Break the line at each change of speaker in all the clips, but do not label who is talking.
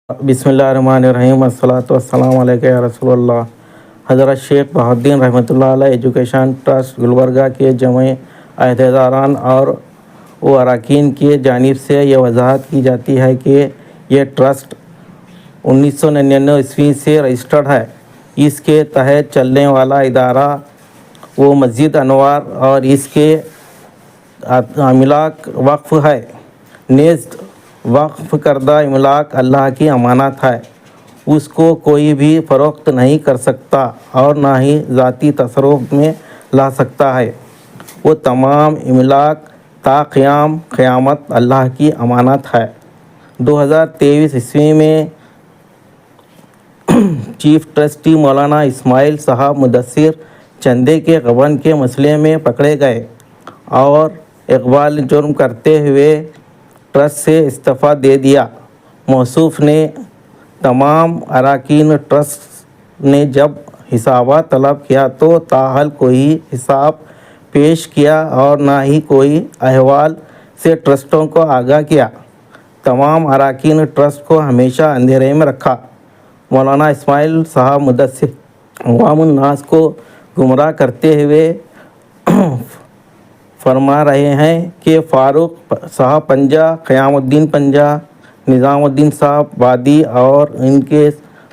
بسم اللہ الرحمن الرحیم الصلاۃ والسلام علیکہ یا رسول اللہ۔ حضرت شیخ بہاؤالدین رحمۃ اللہ علیہ ایجوکیشن ٹرسٹ گلبرگہ کے جمع عہدیداران اور اراکین کی جانب سے یہ وضاحت کی جاتی ہے کہ یہ ٹرسٹ 1999 عیسوی سے رجسٹرڈ ہے۔ اس کے تحت چلنے والا ادارہ وہ مسجد انوار اور اس کے املاک وقف ہے۔ نیز وقف کردہ املاک اللہ کی امانت ہے، اس کو کوئی بھی فروخت نہیں کر سکتا اور نہ ہی ذاتی تصرف میں لا سکتا ہے۔ وہ تمام املاک تا قیام قیامت اللہ کی امانت ہے۔ 2023 عیسوی میں چیف ٹرسٹی مولانا اسماعیل صاحب مدثر چندے کے غبن کے مسئلے میں پکڑے گئے اور اقبال جرم کرتے ہوئے ٹرسٹ سے استعفیٰ دے دیا۔ موصوف نے تمام اراکین ٹرسٹ نے جب حسابات طلب کیا تو تاحال کوئی حساب پیش کیا اور نہ ہی کوئی احوال سے ٹرسٹوں کو آگاہ کیا۔ تمام اراکین ٹرسٹ کو ہمیشہ اندھیرے میں رکھا۔ مولانا اسماعیل صاحب مدثر عوام الناس کو گمراہ کرتے ہوئے فرما رہے ہیں کہ فاروق صاحب پنجہ، قیام الدین پنجہ، نظام الدین صاحب وادی اور ان کے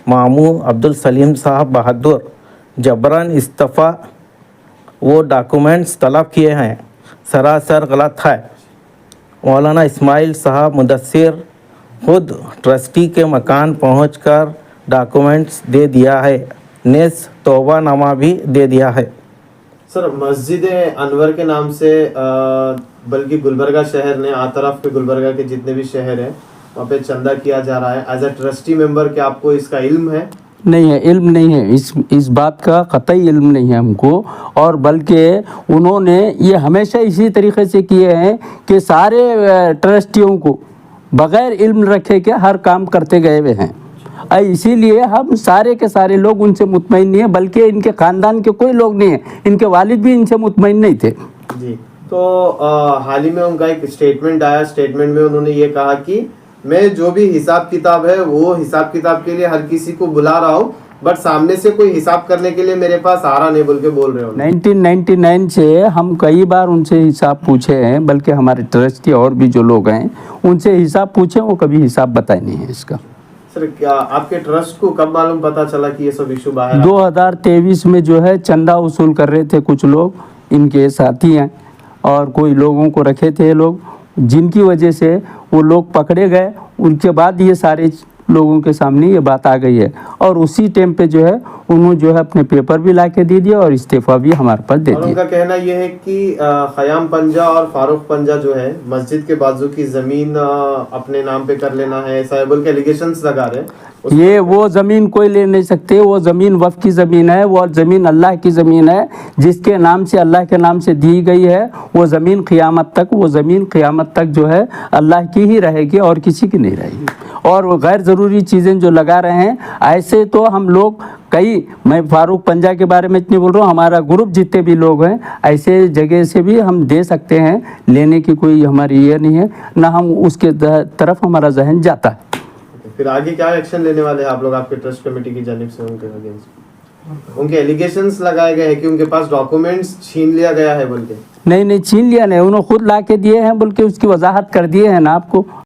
ماموں عبدالسلیم صاحب بہادر جبراً استعفیٰ وہ ڈاکومنٹس طلب کیے ہیں، سراسر غلط ہے۔ مولانا اسماعیل صاحب مدثر خود ٹرسٹی کے مکان پہنچ کر ڈاکومنٹس دے دیا ہے، نیز توبہ نامہ بھی دے دیا ہے۔
سر، مسجد انور کے نام سے بلکہ گلبرگہ شہر نے آطرف کے گلبرگہ کے جتنے بھی شہر ہیں وہاں پہ چندہ کیا جا رہا ہے۔ ایز اے ٹرسٹی ممبر کیا آپ کو اس کا علم ہے؟
نہیں ہے، علم نہیں ہے، اس بات کا قطعی علم نہیں ہے ہم کو، اور بلکہ انہوں نے یہ ہمیشہ اسی طریقے سے کیے ہیں کہ سارے ٹرسٹیوں کو بغیر علم رکھے کے ہر کام کرتے گئے ہوئے ہیں۔ اسی لیے ہم سارے کے سارے لوگ ان سے مطمئن نہیں ہیں، بلکہ ان کے خاندان کے کوئی لوگ نہیں ہیں، ان کے والد بھی ان سے مطمئن نہیں تھے۔
جی، تو حال ہی میں ان کا ایک اسٹیٹمنٹ آیا، اسٹیٹمنٹ میں انہوں نے یہ کہا کہ میں جو بھی حساب کتاب ہے وہ حساب کتاب کے لیے ہر کسی کو بلا رہا ہوں، بٹ سامنے سے کوئی حساب کرنے کے لیے میرے پاس آ رہا نہیں بول کے بول رہے ہو۔
1999 سے ہم کئی بار ان سے حساب پوچھے ہیں، بلکہ ہمارے ٹرسٹی اور بھی جو لوگ ہیں ان سے حساب پوچھے، وہ کبھی حساب بتائے نہیں ہے اس کا۔
سر، کیا آپ کے ٹرسٹ کو کب معلوم پتا چلا کہ یہ سب ایشو باہر؟
2023 میں جو ہے چندہ وصول کر رہے تھے کچھ لوگ، ان کے ساتھی ہیں، اور کوئی لوگوں کو رکھے تھے لوگ، جن کی وجہ سے وہ لوگ پکڑے گئے۔ ان کے بعد یہ سارے لوگوں کے سامنے یہ بات آ گئی ہے، اور اسی ٹائم پہ جو ہے انہوں جو ہے اپنے پیپر بھی لا کے دے دیا اور استعفیٰ بھی ہمارے پاس دے دیا۔
اور ان کا کہنا یہ ہے کہ خیام پنجہ اور فاروق پنجہ جو ہے مسجد کے بازو کی زمین اپنے نام پہ کر لینا ہے، ایسا ہے بول کے ایلیگیشنز لگا رہے ہیں۔
یہ وہ زمین کوئی لے نہیں سکتے، وہ زمین وقف کی زمین ہے، وہ زمین اللہ کی زمین ہے، جس کے نام سے اللہ کے نام سے دی گئی ہے۔ وہ زمین قیامت تک جو ہے اللہ کی ہی رہے گی اور کسی کی نہیں رہے گی۔ اور وہ غیر ضروری چیزیں جو لگا رہے ہیں، ایسے تو ہم لوگ میں فاروق پنجہ کے بارے میں اتنی بول رہا ہوں، ہمارا گروپ جتنے بھی لوگ ہیں ایسے جگہ سے بھی ہم دے سکتے ہیں، لینے کی کوئی ہماری یہ نہیں ہے، نہ ہم اس کے طرف ہمارا ذہن جاتا ہے۔
پھر آگے کیا ایکشن لینے والے ہیں آپ لوگ، آپ کے ٹرسٹ کمیٹی کی جانب سے ان کے اگینسٹ؟ ان کے ایلیگیشنز لگائے گئے ہیں کہ ان کے پاس ڈاکومنٹس چھین لیا گیا ہے بول کے؟
نہیں چھین لیا نہیں، انہوں خود لا کے دیے ہیں، بلکہ اس کی وضاحت کر دیے ہیں نا آپ کو۔